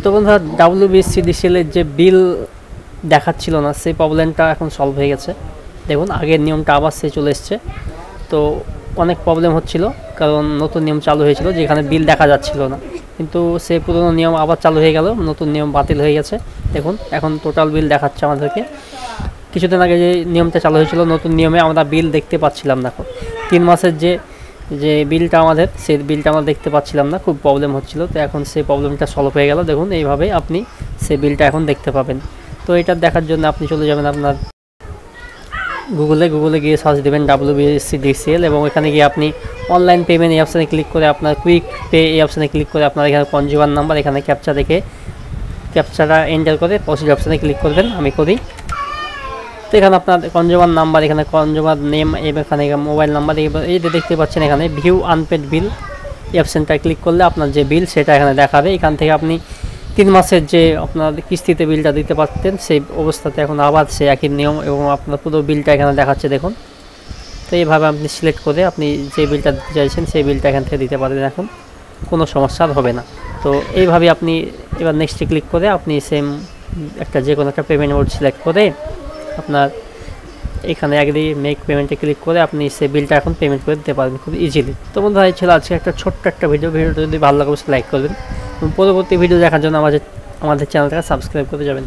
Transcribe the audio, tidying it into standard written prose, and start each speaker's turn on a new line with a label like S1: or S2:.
S1: তো বন্ধুরা WBCDCL এর যে বিল দেখাচ্ছিল না সেই প্রবলেমটা এখন সলভ হয়ে গেছে। দেখুন আগের নিয়মটা আবার সে চলে এসছে। তো অনেক প্রবলেম হচ্ছিল কারণ নতুন নিয়ম চালু হয়েছিল যেখানে বিল দেখা যাচ্ছিল না, কিন্তু সেই পুরনো নিয়ম আবার চালু হয়ে গেল, নতুন নিয়ম বাতিল হয়ে গেছে। দেখুন এখন টোটাল বিল দেখাচ্ছে আমাদেরকে। কিছুদিন আগে যে নিয়মটা চালু হয়েছিল নতুন নিয়মে আমরা বিল দেখতে পাচ্ছিলাম না। 3 মাসের যে বিলটা আমাদের সেই বিলটা আমরা দেখতে পাচ্ছিলাম না, খুব প্রবলেম হচ্ছিল। তো এখন সেই প্রবলেমটা সলভ হয়ে গেল। দেখুন এইভাবে আপনি সেই বিলটা এখন দেখতে পাবেন। তো এটা দেখার জন্য আপনি চলে যাবেন আপনার গুগলে গিয়ে সার্চ দেবেন WBCDCL এবং এখানে গিয়ে আপনি অনলাইন পেমেন্ট এই অপশানে ক্লিক করে আপনার কুইক পে এই অপশানে ক্লিক করে আপনার এখানে কনজিউমার নাম্বার এখানে ক্যাপচা দেখে ক্যাপচাটা এন্টার করে প্রসিড অপশানে ক্লিক করবেন, আমি করি। তো এখানে আপনার কনজিউমার নাম্বার, এখানে কনজিউমার নেম, এখানে মোবাইল নাম্বার, এই যে দেখতে পাচ্ছেন এখানে ভিউ আনপেড বিল এই অপশানটা ক্লিক করলে আপনার যে বিল সেটা এখানে দেখাবে। এখান থেকে আপনি 3 মাসের যে আপনার কিস্তিতে বিলটা দিতে পারতেন সেই অবস্থাতে এখন আবার সেই একই নিয়ম এবং আপনার পুরো বিলটা এখানে দেখাচ্ছে দেখুন। তো এইভাবে আপনি সিলেক্ট করে আপনি যে বিলটা দিতে চাইছেন সেই বিলটা এখান থেকে দিতে পারবেন, এখন কোনো সমস্যা হবে না। তো এইভাবে আপনি এবার নেক্সটে ক্লিক করে আপনি সেম একটা যে কোনো একটা পেমেন্ট মোড সিলেক্ট করে আপনার এখানে একদি মেক পেমেন্টে ক্লিক করে আপনি সেই বিলটা এখন পেমেন্ট করে দিতে পারবেন খুব ইজিলি। তো বন্ধুরা এই ছিল আজকে একটা ছোট্ট একটা ভিডিওটা যদি ভালো লাগে অবশ্যই লাইক করবেন এবং পরবর্তী ভিডিও দেখার জন্য আমাদের চ্যানেলটাকে সাবস্ক্রাইব করে যাবেন।